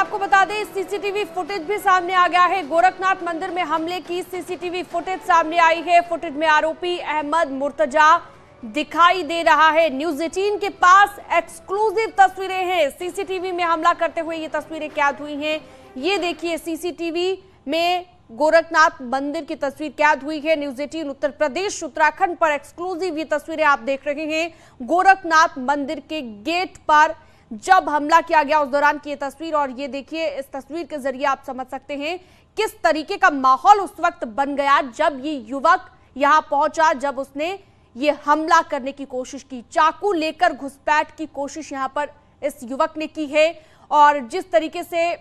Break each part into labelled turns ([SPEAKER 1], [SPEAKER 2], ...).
[SPEAKER 1] आपको बता दें सीसीटीवी फुटेज भी सामने आ गया है। गोरखनाथ मंदिर में हमले की सीसीटीवी फुटेज सामने आई है। फुटेज में आरोपी अहमद मुर्तजा दिखाई दे रहा है। न्यूज़ 18 के पास एक्सक्लूसिव तस्वीरें हैं। सीसीटीवी में हमला करते हुए ये तस्वीरें कैद हुई हैं। ये देखिए सीसीटीवी में गोरखनाथ मंदिर की तस्वीर कैद हुई है। न्यूज़ 18 उत्तर प्रदेश उत्तराखंड पर एक्सक्लूसिव ये तस्वीरें आप देख रहे हैं। गोरखनाथ मंदिर के गेट पर जब हमला किया गया उस दौरान की ये तस्वीर, और ये देखिए इस तस्वीर के जरिए आप समझ सकते हैं किस तरीके का माहौल उस वक्त बन गया जब ये युवक यहां पहुंचा, जब उसने ये हमला करने की कोशिश की। चाकू लेकर घुसपैठ की कोशिश यहां पर इस युवक ने की है, और जिस तरीके से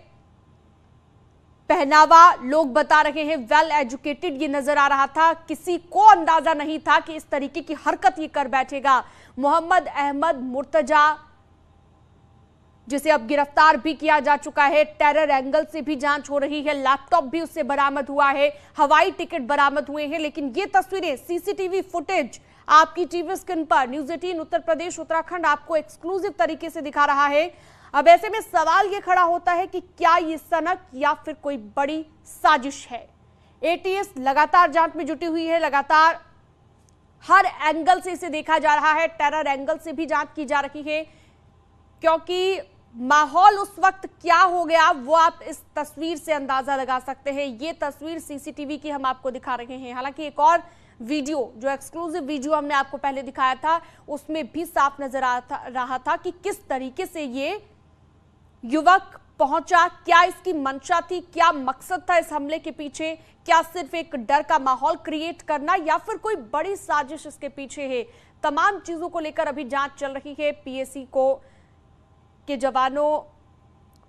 [SPEAKER 1] पहनावा लोग बता रहे हैं वेल एजुकेटेड ये नजर आ रहा था। किसी को अंदाजा नहीं था कि इस तरीके की हरकत ये कर बैठेगा। मोहम्मद अहमद मुर्तजा, जिसे अब गिरफ्तार भी किया जा चुका है, टेरर एंगल से भी जांच हो रही है। लैपटॉप भी उससे बरामद हुआ है, हवाई टिकट बरामद हुए हैं। लेकिन ये तस्वीरें, सीसीटीवी फुटेज आपकी टीवी स्क्रीन पर न्यूज़ 18 उत्तर प्रदेश उत्तराखंड आपको एक्सक्लूसिव तरीके से दिखा रहा है। अब ऐसे में सवाल ये खड़ा होता है कि क्या ये सनक या फिर कोई बड़ी साजिश है। एटीएस लगातार जांच में जुटी हुई है, लगातार हर एंगल से इसे देखा जा रहा है। टेरर एंगल से भी जांच की जा रही है, क्योंकि माहौल उस वक्त क्या हो गया वो आप इस तस्वीर से अंदाजा लगा सकते हैं। ये तस्वीर सीसीटीवी की हम आपको दिखा रहे हैं। हालांकि एक और वीडियो, जो एक्सक्लूसिव वीडियो हमने आपको पहले दिखाया था, उसमें भी साफ नजर आ रहा था कि किस तरीके से ये युवक पहुंचा, क्या इसकी मंशा थी, क्या मकसद था इस हमले के पीछे। क्या सिर्फ एक डर का माहौल क्रिएट करना या फिर कोई बड़ी साजिश इसके पीछे है। तमाम चीजों को लेकर अभी जांच चल रही है। पीएसी के जवानों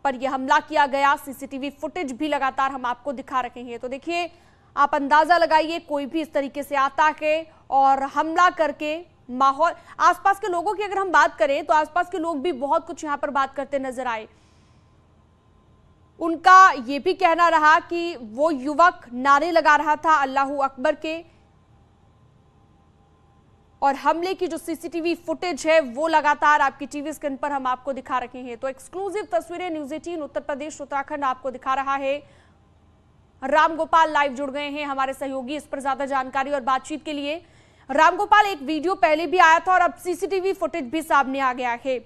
[SPEAKER 1] पर यह हमला किया गया, सीसीटीवी फुटेज भी लगातार हम आपको दिखा रहे हैं। तो देखिए, आप अंदाजा लगाइए, कोई भी इस तरीके से आता है और हमला करके माहौल, आसपास के लोगों की अगर हम बात करें तो आसपास के लोग भी बहुत कुछ यहां पर बात करते नजर आए। उनका यह भी कहना रहा कि वो युवक नारे लगा रहा था अल्लाहू अकबर के, और हमले की जो सीसीटीवी फुटेज है वो लगातार आपकी टीवी स्क्रीन पर हम आपको दिखा रहे हैं। तो एक्सक्लूसिव तस्वीरें न्यूज़ 18 उत्तर प्रदेश उत्तराखंड आपको दिखा रहा है। रामगोपाल लाइव जुड़ गए हैं हमारे सहयोगी इस पर ज्यादा जानकारी और बातचीत के लिए। रामगोपाल, एक वीडियो पहले भी आया था और अब सीसीटीवी फुटेज भी सामने आ गया है।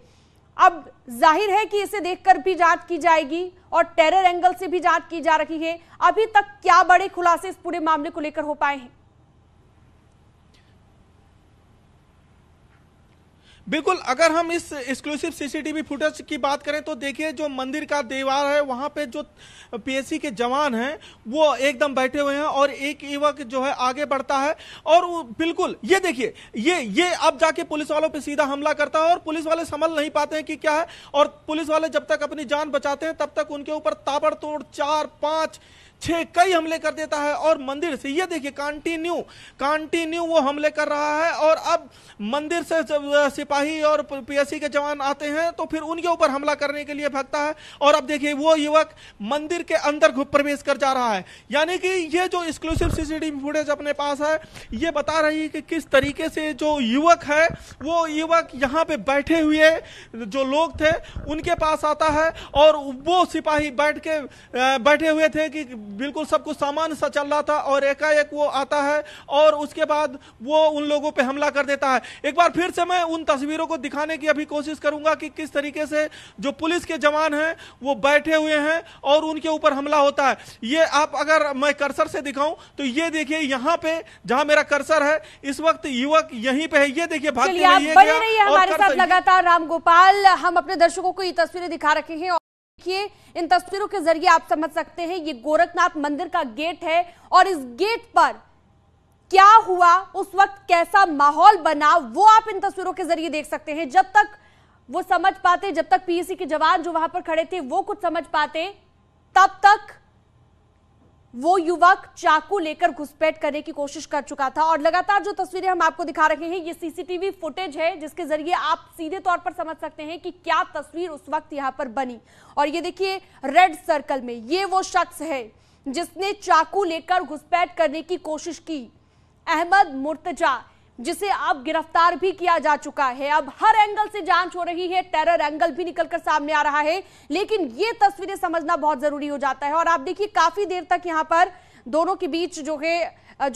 [SPEAKER 1] अब जाहिर है कि इसे देखकर भी जांच की जाएगी और टेरर एंगल से भी जांच की जा रही है। अभी तक क्या बड़े खुलासे इस पूरे मामले को लेकर हो पाए हैं?
[SPEAKER 2] बिल्कुल, अगर हम इस एक्सक्लूसिव सीसीटीवी फुटेज की बात करें तो देखिए, जो मंदिर का दीवार है वहां पे जो पीएसी के जवान हैं वो एकदम बैठे हुए हैं, और एक युवक जो है आगे बढ़ता है और बिल्कुल ये देखिए, ये अब जाके पुलिस वालों पे सीधा हमला करता है, और पुलिस वाले समझ नहीं पाते हैं कि क्या है। और पुलिस वाले जब तक अपनी जान बचाते हैं तब तक उनके ऊपर ताबड़तोड़ 4, 5, 6 कई हमले कर देता है। और मंदिर से ये देखिए कंटिन्यू वो हमले कर रहा है। और अब मंदिर से जब सिपाही और पीएसी के जवान आते हैं तो फिर उनके ऊपर हमला करने के लिए भागता है। और अब देखिए, वो युवक मंदिर के अंदर प्रवेश कर जा रहा है। यानी कि ये जो एक्सक्लूसिव सीसीटीवी फुटेज अपने पास है, ये बता रही है कि किस तरीके से जो युवक है, वो युवक यहाँ पे बैठे हुए जो लोग थे उनके पास आता है, और वो सिपाही बैठे हुए थे कि बिल्कुल सब कुछ सामान्य सा चल रहा था, और एकाएक वो आता है और उसके बाद वो उन लोगों पे हमला कर देता है। एक बार फिर से मैं उन तस्वीरों को दिखाने की अभी कोशिश करूंगा कि किस तरीके से जो पुलिस के जवान हैं वो बैठे हुए हैं और उनके ऊपर हमला होता है। ये आप अगर मैं कर्सर से दिखाऊं तो ये देखिए, यहाँ पे जहां मेरा कर्सर है इस वक्त युवक यहीं पे है। ये देखिए, भागते
[SPEAKER 1] हुए बने रहिए हमारे साथ लगातार रामगोपाल। हम अपने दर्शकों को ये तस्वीरें दिखा रखे हैं, और देखिए इन तस्वीरों के जरिए आप समझ सकते हैं ये गोरखनाथ मंदिर का गेट है, और इस गेट पर क्या हुआ उस वक्त, कैसा माहौल बना, वो आप इन तस्वीरों के जरिए देख सकते हैं। जब तक वो समझ पाते, जब तक पीएसी के जवान जो वहां पर खड़े थे वो कुछ समझ पाते, तब तक वो युवक चाकू लेकर घुसपैठ करने की कोशिश कर चुका था। और लगातार जो तस्वीरें हम आपको दिखा रहे हैं ये सीसीटीवी फुटेज है, जिसके जरिए आप सीधे तौर पर समझ सकते हैं कि क्या तस्वीर उस वक्त यहां पर बनी। और ये देखिए, रेड सर्कल में ये वो शख्स है जिसने चाकू लेकर घुसपैठ करने की कोशिश की, अहमद मुर्तजा। जिसे अब गिरफ्तार भी किया जा चुका है। अब हर एंगल से जांच हो रही है, टेरर एंगल भी निकलकर सामने आ रहा है, लेकिन ये तस्वीरें समझना बहुत जरूरी हो जाता है। और आप देखिए काफी देर तक यहाँ पर दोनों के बीच जो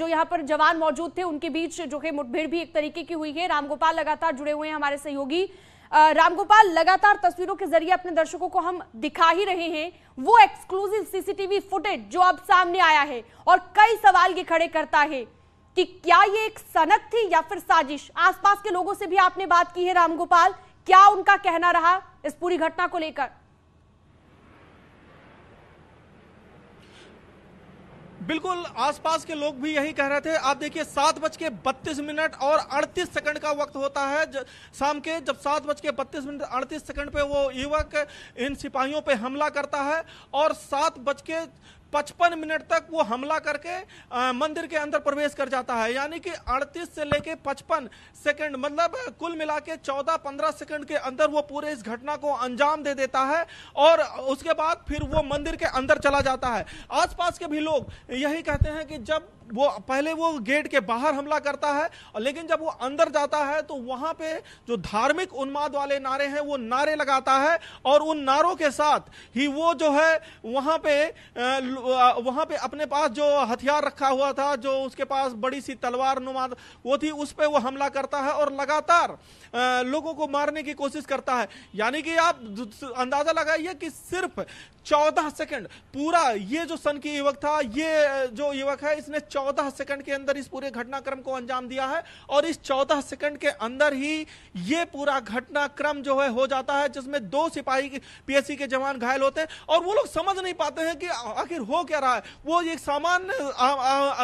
[SPEAKER 1] यहाँ पर जवान मौजूद थे उनके बीच जो है मुठभेड़ भी एक तरीके की हुई है। रामगोपाल लगातार जुड़े हुए हैं हमारे सहयोगी। रामगोपाल, लगातार तस्वीरों के जरिए अपने दर्शकों को हम दिखा ही रहे हैं वो एक्सक्लूसिव सीसीटीवी फुटेज जो अब सामने आया है और कई सवाल ये खड़े करता है कि क्या ये एक सनक थी या फिर साजिश। आसपास के लोगों से भी आपने बात की है रामगोपाल, क्या उनका कहना रहा इस पूरी घटना को लेकर?
[SPEAKER 2] बिल्कुल, आसपास के लोग भी यही कह रहे थे। आप देखिए 7:32 और 38 सेकंड का वक्त होता है शाम के, जब 7:32 और 38 सेकंड पे वो युवक इन सिपाहियों पे हमला करता है और 7:55 तक वो हमला करके मंदिर के अंदर प्रवेश कर जाता है। यानी कि 38 से लेके 55 सेकंड, मतलब कुल मिला के 14-15 सेकंड के अंदर वो पूरे इस घटना को अंजाम दे देता है और उसके बाद फिर वो मंदिर के अंदर चला जाता है। आसपास के भी लोग यही कहते हैं कि जब वो पहले वो गेट के बाहर हमला करता है, लेकिन जब वो अंदर जाता है तो वहां पे जो धार्मिक उन्माद वाले नारे हैं वो नारे लगाता है और उन नारों के साथ ही वो जो है वहां पे अपने पास जो हथियार रखा हुआ था, जो उसके पास बड़ी सी तलवार नुमा वो थी, उस पे वो हमला करता है और लगातार लोगों को मारने की कोशिश करता है। यानी कि आप अंदाजा लगाइए कि सिर्फ 14 सेकंड, पूरा ये जो सन की युवक था, ये जो युवक है, इसने 14 सेकंड के अंदर इस पूरे घटनाक्रम को अंजाम दिया है और इस 14 सेकंड के अंदर ही ये पूरा घटनाक्रम जो है हो जाता है, जिसमें 2 सिपाही पीएससी के जवान घायल होते हैं और वो लोग समझ नहीं पाते हैं कि आखिर हो क्या रहा है। वो एक सामान्य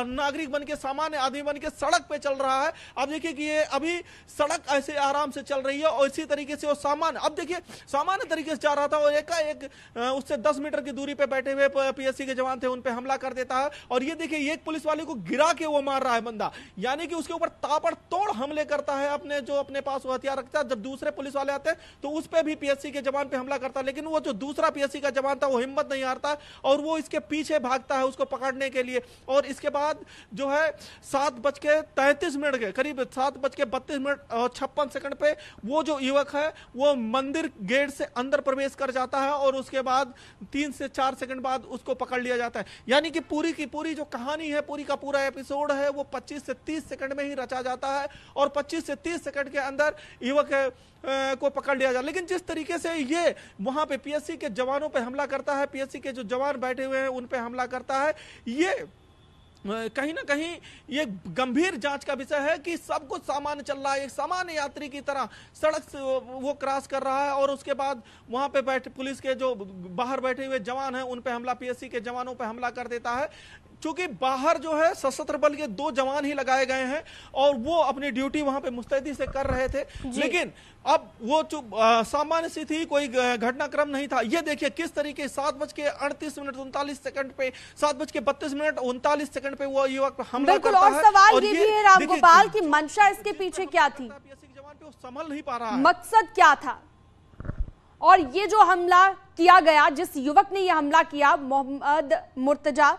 [SPEAKER 2] नागरिक बन के, सामान्य आदमी बन के सड़क पे चल रहा है। अब देखिए कि ये अभी सड़क ऐसे आराम से चल रही है और इसी तरीके से वो सामान्य, अब देखिए सामान्य तरीके से जा रहा था और एकाएक उससे 10 मीटर की दूरी पे बैठे हुए पीएससी के जवान थे, उन पे हमला कर देता है और ये देखिए एक पुलिस वाले को गिरा के वो मार रहा है बंदा। यानी कि उसके ऊपर ताबड़तोड़ हमले करता है अपने पास वो हथियार रखता है। जब दूसरे पुलिस वाले आते हैं तो उस पे भी पीएससी के जवान पे हमला करता है, लेकिन वो जो दूसरा पीएससी का जवान था वो हिम्मत नहीं हारता और वो इसके पीछे भागता है उसको पकड़ने के लिए। और इसके बाद जो है 7:33 के करीब, 7:32 और 56 सेकंड पे वो जो युवक है वो मंदिर गेट से अंदर प्रवेश कर जाता है और उसके बाद 3 से 4 सेकंड बाद उसको पकड़ लिया जाता है। यानी कि पूरी की पूरी जो कहानी है, पूरी का पूरा एपिसोड है, वो 25 से 30 सेकंड में ही रचा जाता है और 25 से 30 सेकंड के अंदर युवक को पकड़ लिया जाता है। लेकिन जिस तरीके से ये वहां पे पीएससी के जवानों पे हमला करता है, पीएससी के जो जवान बैठे हुए हैं उन पे हमला करता है, ये कहीं ना कहीं ये गंभीर जांच का विषय है कि सब कुछ सामान्य चल रहा है, एक सामान्य यात्री की तरह सड़क से वो क्रॉस कर रहा है और उसके बाद वहां पे बैठे पुलिस के जो बाहर बैठे हुए जवान हैं उन पे हमला, पीएससी के जवानों पे हमला कर देता है। चूंकि बाहर जो है सशस्त्र बल के 2 जवान ही लगाए गए हैं और वो अपनी ड्यूटी वहां पे मुस्तैदी से कर रहे थे, लेकिन अब वो सामान्य सी थी, कोई घटनाक्रम नहीं था। ये देखिए किस तरीके 7:38 पे 7:32 पे वो युवक हमला करता है।
[SPEAKER 1] और सवाल ये भी है रामगोपाल की मंशा इसके पीछे क्या थी,
[SPEAKER 2] जवान पे वो संभल नहीं पा रहा है,
[SPEAKER 1] मकसद क्या था। और ये जो हमला किया गया, जिस युवक ने ये हमला किया, मोहम्मद मुर्तजा,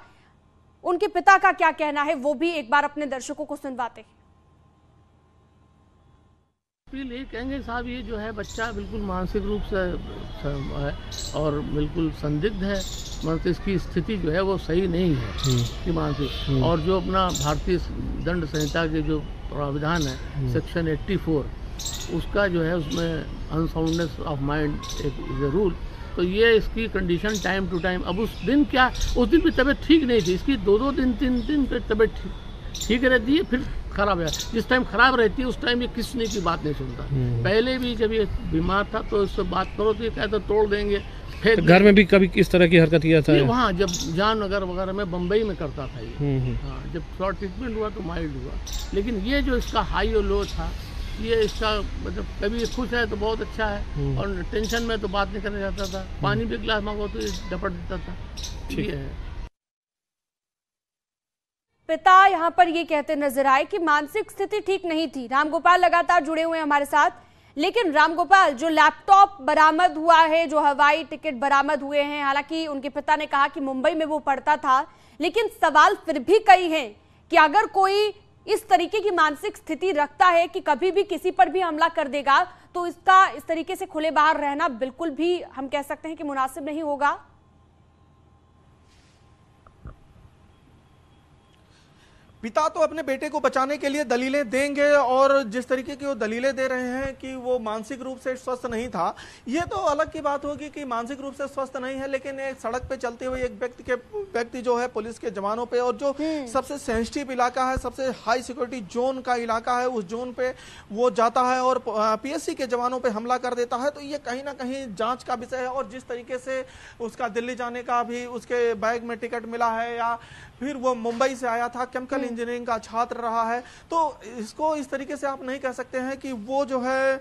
[SPEAKER 1] उनके पिता का क्या कहना है वो भी एक बार अपने दर्शकों को सुनवाते हैं।
[SPEAKER 3] ये कहेंगे साहब, ये जो है बच्चा बिल्कुल मानसिक रूप से है और बिल्कुल संदिग्ध है, मतलब इसकी स्थिति जो है वो सही नहीं है कि मानसिक। और जो अपना भारतीय दंड संहिता के जो प्रावधान है सेक्शन 84, उसका जो है उसमें अनसाउंडनेस ऑफ माइंड एक रूल, तो ये इसकी कंडीशन टाइम टू टाइम, अब उस दिन क्या, उस दिन भी तबीयत ठीक नहीं थी इसकी, 2-2 दिन 3 दिन पे तबीयत ठीक रहती है, फिर खराब है। जिस टाइम खराब रहती है उस टाइम ये किसी की बात नहीं सुनता। पहले भी जब ये बीमार था तो इससे बात करो तो ये कहता तोड़ देंगे।
[SPEAKER 4] तो घर में भी कभी किस तरह की हरकत किया था?
[SPEAKER 3] वहाँ जब जामनगर वगैरह में, बम्बई में करता था ये। हाँ, जब शॉर्ट ट्रीटमेंट हुआ तो माइल्ड हुआ, लेकिन ये जो इसका हाई और लो था, ये इसका मतलब कभी खुश है तो बहुत अच्छा है और टेंशन में तो बात नहीं करना चाहता था, पानी भी गिलास मांगो तो ये डपट देता था। ठीक है,
[SPEAKER 1] पिता यहाँ पर ये कहते नजर आए कि मानसिक स्थिति ठीक नहीं थी। रामगोपाल लगातार जुड़े हुए हैं हमारे साथ, लेकिन रामगोपाल, जो लैपटॉप बरामद हुआ है, जो हवाई टिकट बरामद हुए हैं, हालांकि उनके पिता ने कहा कि मुंबई में वो पढ़ता था, लेकिन सवाल फिर भी कई हैं कि अगर कोई इस तरीके की मानसिक स्थिति रखता है कि कभी भी किसी पर भी हमला कर देगा, तो इसका इस तरीके से खुले बाहर रहना बिल्कुल भी हम कह सकते हैं कि मुनासिब नहीं होगा।
[SPEAKER 2] पिता तो अपने बेटे को बचाने के लिए दलीलें देंगे, और जिस तरीके की वो दलीलें दे रहे हैं कि वो मानसिक रूप से स्वस्थ नहीं था, ये तो अलग की बात होगी कि मानसिक रूप से स्वस्थ नहीं है, लेकिन एक सड़क पे चलते हुए एक व्यक्ति जो है पुलिस के जवानों पे, और जो सबसे सेंसिटिव इलाका है, सबसे हाई सिक्योरिटी जोन का इलाका है, उस जोन पे वो जाता है और पीएससी के जवानों पे हमला कर देता है, तो ये कहीं ना कहीं जांच का विषय है। और जिस तरीके से उसका दिल्ली जाने का भी उसके बैग में टिकट मिला है, या फिर वो मुंबई से आया था, केमिकल इंजीनियरिंग का छात्र रहा है, तो इसको इस तरीके से आप नहीं कह सकते हैं कि वो जो है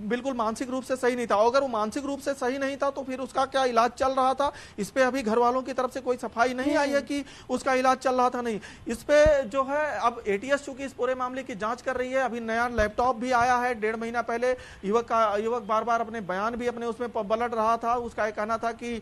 [SPEAKER 2] बिल्कुल मानसिक रूप से सही नहीं था। अगर वो मानसिक रूप से सही नहीं था तो फिर उसका क्या इलाज चल रहा था, इस पे अभी घर वालों की तरफ से कोई सफाई नहीं आई है कि उसका इलाज चल रहा था। नहीं, इस पे जो है अब एटीएस चूंकि इस पूरे मामले की जांच कर रही है, अभी नया लैपटॉप भी आया है 1.5 महीना पहले। युवक बार बार अपने बयान भी अपने उसमें पलट रहा था, उसका एक कहना था कि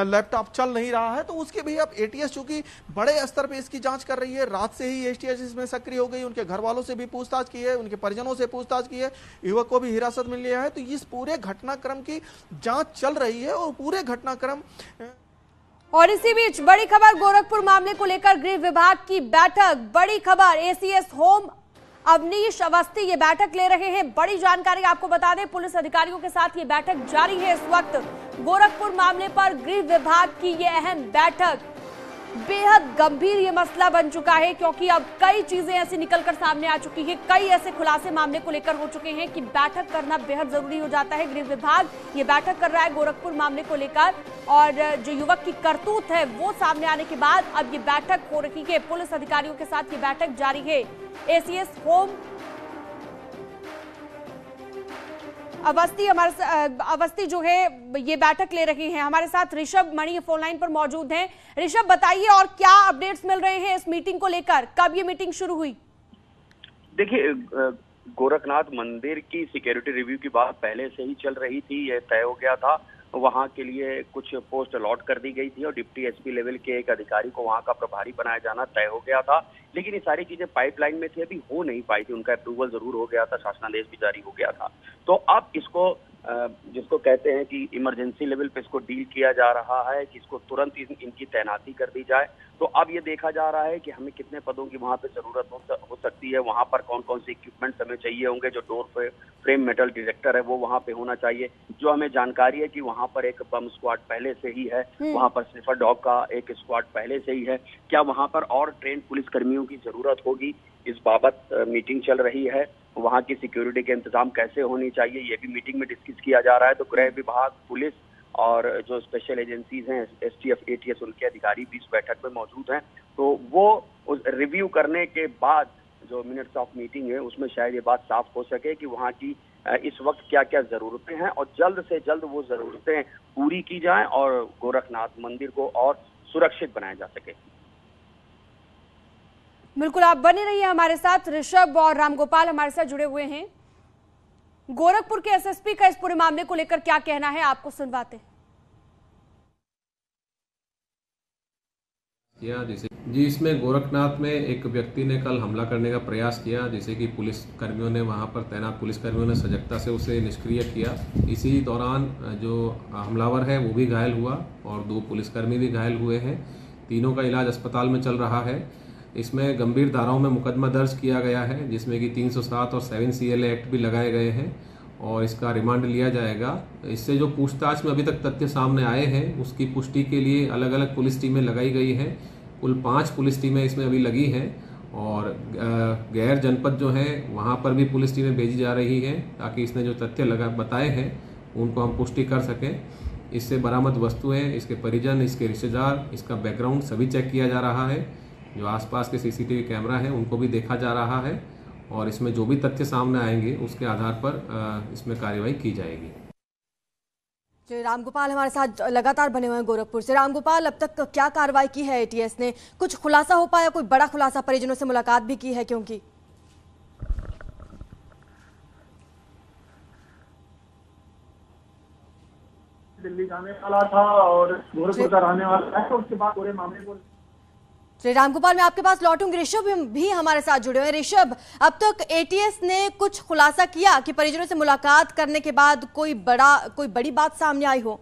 [SPEAKER 2] लैपटॉप चल नहीं रहा है, तो उसके भी अब एटीएस चूंकि बड़े स्तर पे इसकी जांच कर रही है। रात से ही एटीएस इसमें सक्रिय हो गई, उनके घर वालों से भी पूछताछ की है, उनके परिजनों से पूछताछ की है, युवक को भी हिरासत में लिया है। तो इस पूरे घटनाक्रम की जांच चल रही है, और पूरे घटनाक्रम।
[SPEAKER 1] और इसी बीच बड़ी खबर, गोरखपुर मामले को लेकर गृह विभाग की बैठक। बड़ी खबर, एसीएस होम अवनीश अवस्थी ये बैठक ले रहे हैं। बड़ी जानकारी आपको बता दें, पुलिस अधिकारियों के साथ ये बैठक जारी है इस वक्त। गोरखपुर मामले पर गृह विभाग की ये अहम बैठक, बेहद गंभीर ये मसला बन चुका है, क्योंकि अब कई चीजें ऐसी निकलकर सामने आ चुकी है, कई ऐसे खुलासे मामले को लेकर हो चुके हैं कि बैठक करना बेहद जरूरी हो जाता है। गृह विभाग ये बैठक कर रहा है गोरखपुर मामले को लेकर, और जो युवक की करतूत है वो सामने आने के बाद अब ये बैठक हो रही है। पुलिस अधिकारियों के साथ ये बैठक जारी है। एसीएस होम अवस्थी जो है ये बैठक ले रही हैं। हमारे साथ ऋषभ मणि फोन लाइन पर मौजूद हैं। ऋषभ, बताइए और क्या अपडेट्स मिल रहे हैं इस मीटिंग को लेकर, कब ये मीटिंग शुरू हुई?
[SPEAKER 5] देखिए, गोरखनाथ मंदिर की सिक्योरिटी रिव्यू की बात पहले से ही चल रही थी, यह तय हो गया था। वहां के लिए कुछ पोस्ट अलॉट कर दी गई थी और डिप्टी एसपी लेवल के एक अधिकारी को वहां का प्रभारी बनाया जाना तय हो गया था। लेकिन ये सारी चीजें पाइपलाइन में थी, अभी हो नहीं पाई थी। उनका अप्रूवल जरूर हो गया था, शासनादेश भी जारी हो गया था। तो अब इसको जिसको कहते हैं कि इमरजेंसी लेवल पे इसको डील किया जा रहा है कि इसको तुरंत इनकी तैनाती कर दी जाए। तो अब ये देखा जा रहा है कि हमें कितने पदों की वहां पे जरूरत हो सकती है, वहां पर कौन कौन से इक्विपमेंट्स हमें चाहिए होंगे। जो डोर फ्रेम मेटल डिटेक्टर है वो वहां पे होना चाहिए। जो हमें जानकारी है कि वहां पर एक बम स्क्वाड पहले से ही है, वहां पर स्निफर डॉग का एक स्क्वाड पहले से ही है। क्या वहां पर और ट्रेन पुलिस कर्मियों की जरूरत होगी, इस बाबत मीटिंग चल रही है। वहां की सिक्योरिटी के इंतजाम कैसे होनी चाहिए, ये भी मीटिंग में डिस्कस किया जा रहा है। तो गृह विभाग, पुलिस और जो स्पेशल एजेंसीज हैं, एसटीएफ, एटीएस, उनके अधिकारी भी इस बैठक में मौजूद हैं। तो वो उस रिव्यू करने के बाद जो मिनट्स ऑफ मीटिंग है उसमें शायद ये बात साफ हो सके कि वहाँ की इस वक्त क्या क्या जरूरतें हैं, और जल्द से जल्द वो जरूरतें पूरी की जाएं और गोरखनाथ मंदिर को और सुरक्षित बनाया जा सके।
[SPEAKER 1] बिल्कुल, आप बने रहिए हमारे साथ। ऋषभ और रामगोपाल हमारे साथ जुड़े हुए हैं। गोरखपुर के एसएसपी का इस पूरे मामले को लेकर क्या कहना है, आपको सुनवाते हैं।
[SPEAKER 6] जी, इसमें गोरखनाथ में एक व्यक्ति ने कल हमला करने का प्रयास किया, जिसे कि पुलिस कर्मियों ने, वहां पर तैनात पुलिस कर्मियों ने सजगता से उसे निष्क्रिय किया। इसी दौरान जो हमलावर है वो भी घायल हुआ और 2 पुलिसकर्मी भी घायल हुए हैं। तीनों का इलाज अस्पताल में चल रहा है। इसमें गंभीर धाराओं में मुकदमा दर्ज किया गया है, जिसमें कि 307 और 7 CLA एक्ट भी लगाए गए हैं और इसका रिमांड लिया जाएगा। इससे जो पूछताछ में अभी तक तथ्य सामने आए हैं उसकी पुष्टि के लिए अलग अलग पुलिस टीमें लगाई गई हैं। कुल 5 पुलिस टीमें इसमें अभी लगी हैं और गैर जनपद जो है वहाँ पर भी पुलिस टीमें भेजी जा रही हैं, ताकि इसने जो तथ्य बताए हैं उनको हम पुष्टि कर सकें। इससे बरामद वस्तुएं, इसके परिजन, इसके रिश्तेदार, इसका बैकग्राउंड सभी चेक किया जा रहा है। जो आसपास के CCTV कैमरा हैं उनको भी देखा जा रहा है और इसमें जो भी तथ्य सामने आएंगे उसके आधार पर इसमें कार्रवाई की जाएगी।
[SPEAKER 7] रामगोपाल हमारे साथ लगातार बने हुए हैं गोरखपुर से। रामगोपाल, अब तक क्या कार्रवाई की है एटीएस ने? कुछ खुलासा हो पाया, कोई बड़ा खुलासा? परिजनों से मुलाकात भी की है? क्योंकि
[SPEAKER 8] दिल्ली जाने वाला था और गोरखपुर का रहने वाला है, तो उसके बाद पूरे मामले को
[SPEAKER 7] श्री रामगोपाल, मैं आपके पास लौटूंगी। ऋषभ भी हमारे साथ जुड़े हुए हैं। ऋषभ, अब तक एटीएस ने कुछ खुलासा किया कि परिजनों से मुलाकात करने के बाद कोई बड़ी बात सामने आई हो?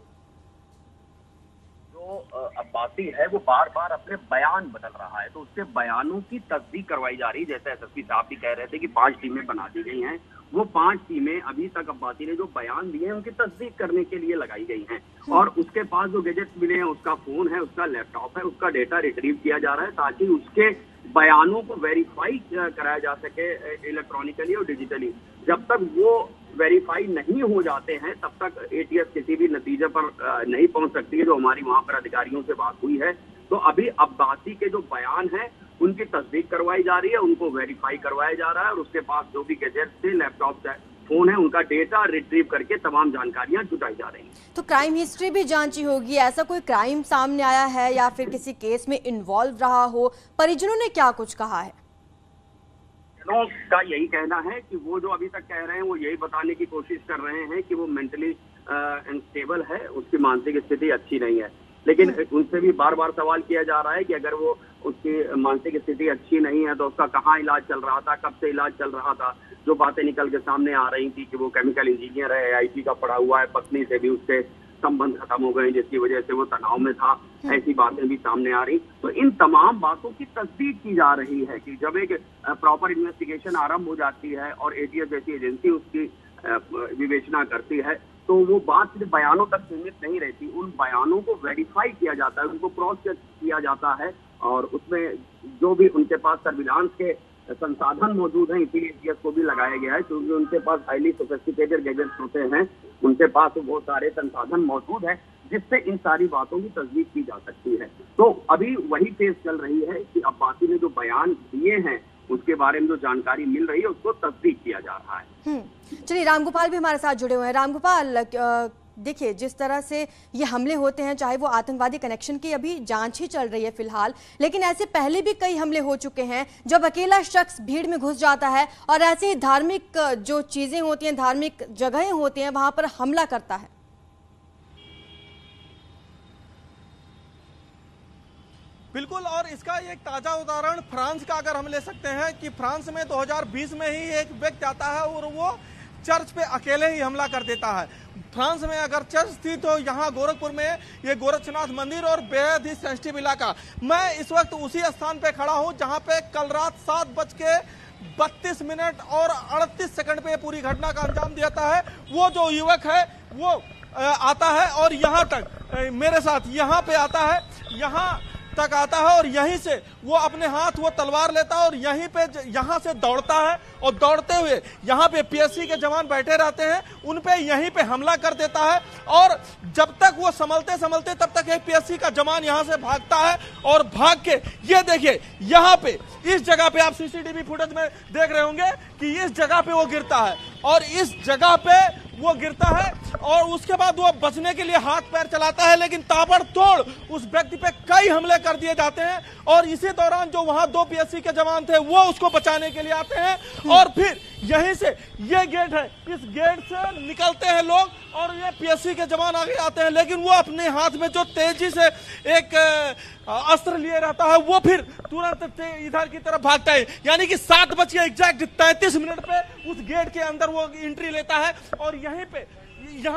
[SPEAKER 5] अब्बासी है वो बार बार अपने बयान बदल रहा है, तो उसके बयानों की तस्दीक करवाई जा रही है। जैसे एसएसपी साहब भी कह रहे थे कि 5 टीमें बना दी गई हैं, वो 5 टीमें अभी तक अब्बासी ने जो बयान दिए हैं उनकी तस्दीक करने के लिए लगाई गई हैं। और उसके पास जो गैजेट्स मिले हैं, उसका फोन है, उसका लैपटॉप है, उसका डेटा रिट्रीव किया जा रहा है ताकि उसके बयानों को वेरीफाई कराया जा सके इलेक्ट्रॉनिकली और डिजिटली। जब तक वो वेरीफाई नहीं हो जाते हैं तब तक एटीएस किसी भी नतीजे पर नहीं पहुंच सकती है, जो हमारी वहां पर अधिकारियों से बात हुई है। तो अभी अब्बासी के जो बयान है उनकी तस्दीक करवाई जा रही है, उनको वेरीफाई करवाया जा रहा है और उसके पास जो भी गैजेट्स थे, लैपटॉप, फोन है, उनका डेटा रिट्रीव करके तमाम जानकारियां जुटाई जा रही हैं।
[SPEAKER 7] तो क्राइम हिस्ट्री भी जांची होगी। ऐसा कोई क्राइम सामने आया है या फिर किसी केस में इन्वॉल्व रहा हो? परिजनों ने क्या कुछ कहा है?
[SPEAKER 5] का यही कहना है कि वो जो अभी तक कह रहे हैं वो यही बताने की कोशिश कर रहे हैं कि वो मेंटली अनस्टेबल है, उसकी मानसिक स्थिति अच्छी नहीं है। लेकिन उनसे भी बार बार सवाल किया जा रहा है कि अगर वो उसकी मानसिक स्थिति अच्छी नहीं है तो उसका कहाँ इलाज चल रहा था, कब से इलाज चल रहा था। जो बातें निकल के सामने आ रही थी कि वो केमिकल इंजीनियर है, आईटी का पढ़ा हुआ है, पत्नी से भी उसके संबंध खत्म हो गए जिसकी वजह से वो तनाव में था, ऐसी बातें भी सामने आ रही। तो इन तमाम बातों की तस्दीक की जा रही है कि जब एक प्रॉपर इन्वेस्टिगेशन आरंभ हो जाती है और एटीएस जैसी एजेंसी उसकी विवेचना करती है तो वो बात सिर्फ बयानों तक सीमित नहीं रहती, उन बयानों को वेरीफाई किया जाता है, उनको क्रॉस चेक किया जाता है और उसमें जो भी उनके पास सर्विलांस के संसाधन मौजूद हैं, इसीलिए एटीएस को भी लगाया गया है क्योंकि उनके पास हाईली सोफिस्टिकेटेड गैजेट्स होते हैं, उनके पास बहुत सारे संसाधन मौजूद हैं जिससे इन सारी बातों की तस्दीक की जा सकती है। तो अभी वही फेज चल रही है कि अब्बासी ने जो बयान दिए हैं उसके बारे में जो जानकारी मिल रही है उसको तस्दीक किया जा रहा है।
[SPEAKER 7] चलिए, रामगोपाल भी हमारे साथ जुड़े हुए हैं। रामगोपाल, देखिए जिस तरह से ये हमले होते हैं, चाहे वो आतंकवादी कनेक्शन की अभी जांच ही चल रही है फिलहाल, लेकिन ऐसे पहले भी कई हमले हो चुके हैं जब अकेला शख्स भीड़ में घुस जाता है और ऐसे ही धार्मिक जो चीजें होती हैं, धार्मिक जगहें होती हैं, वहां पर हमला करता है।
[SPEAKER 2] बिल्कुल, और इसका एक ताजा उदाहरण फ्रांस का अगर हम ले सकते हैं कि फ्रांस में 2020 में ही एक व्यक्ति आता है और वो चर्च पे अकेले ही हमला कर देता है। फ्रांस में अगर चर्च थी तो यहाँ गोरखपुर में ये गोरक्षनाथ मंदिर और बेहद ही सेंसिटिव इलाका। मैं इस वक्त उसी स्थान पे खड़ा हूँ जहाँ पे कल रात 7:32 और 38 सेकंड पे पूरी घटना का अंजाम दिया है। वो जो युवक है वो आता है और यहाँ तक मेरे साथ यहाँ पे आता है, यहाँ तक आता है और यहीं से वो अपने हाथ वो तलवार लेता है और यहीं पे यहाँ से दौड़ता है और दौड़ते हुए यहाँ पे पीएससी के जवान बैठे रहते हैं, उन पे यहीं पे हमला कर देता है। और जब तक वो संभलते संभलते तब तक एक पीएससी का जवान यहाँ से भागता है और भाग के ये देखिए यहाँ पे इस जगह पे आप सीसीटीवी फुटेज में देख रहे होंगे कि इस जगह पे वो गिरता है और इस जगह पे वो गिरता है और उसके बाद वो बचने के लिए हाथ पैर चलाता है, लेकिन ताबड़तोड़ उस व्यक्ति पे कई हमले कर दिए जाते हैं। और इसी दौरान जो वहां 2 पीएससी के जवान थे वो उसको बचाने के लिए आते हैं और फिर यहीं से ये गेट है, इस गेट से निकलते हैं लोग और ये पीएससी के जवान आगे आते हैं, लेकिन वो अपने हाथ में जो तेजी से एक अस्त्र लिए रहता है वो फिर तुरंत इधर की तरफ भागता है। यानी कि 7:33 पे उस गेट के अंदर वो एंट्री लेता है और यहाँ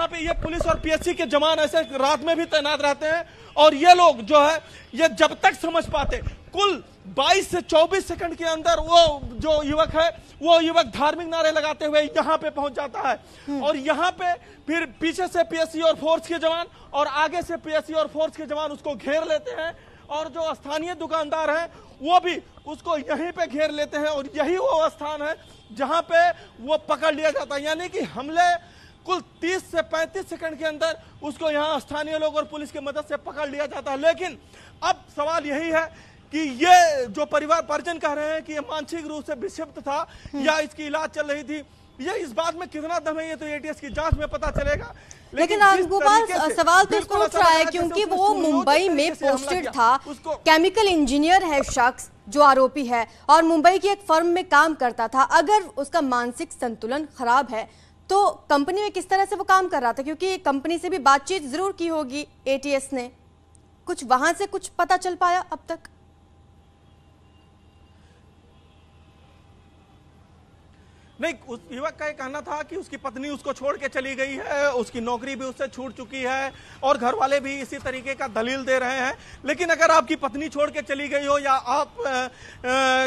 [SPEAKER 2] पे ये पुलिस और पीएससी के जवान ऐसे रात में भी तैनात रहते हैं और ये लोग जो है ये जब तक समझ पाते कुल 22 से 24 सेकंड के अंदर वो जो युवक है वो युवक धार्मिक नारे लगाते हुए यहाँ पे पहुंच जाता है और यहाँ पे फिर पीछे से पीएससी और फोर्स के जवान और आगे से पीएससी और फोर्स के जवान उसको घेर लेते हैं और जो स्थानीय दुकानदार हैं वो भी उसको यहीं पे घेर लेते हैं और यही वो स्थान है जहां पे वो पकड़ लिया जाता है। यानी कि हमले कुल 30 से 35 सेकंड के अंदर उसको यहाँ स्थानीय लोग और पुलिस की मदद से पकड़ लिया जाता है। लेकिन अब सवाल यही है कि ये जो परिजन कह रहे हैं कि ये मानसिक रूप से विक्षिप्त था या इसकी इलाज चल रही थी, ये इस बात में कितना दम है ये तो एटीएस की जांच में पता चलेगा।
[SPEAKER 7] लेकिन रामगोपाल, सवाल तो इसको उठ रहा है क्योंकि वो मुंबई में पोस्टेड था, केमिकल इंजीनियर है शख्स जो आरोपी है और मुंबई की एक फर्म में काम करता था। अगर उसका मानसिक संतुलन खराब है तो कंपनी में किस तरह से वो काम कर रहा था? क्योंकि कंपनी से भी बातचीत जरूर की होगी एटीएस ने, कुछ वहां से कुछ पता चल पाया अब तक?
[SPEAKER 2] नहीं, उस युवक का ये कहना था कि उसकी पत्नी उसको छोड़ के चली गई है, उसकी नौकरी भी उससे छूट चुकी है और घर वाले भी इसी तरीके का दलील दे रहे हैं। लेकिन अगर आपकी पत्नी छोड़ के चली गई हो या आप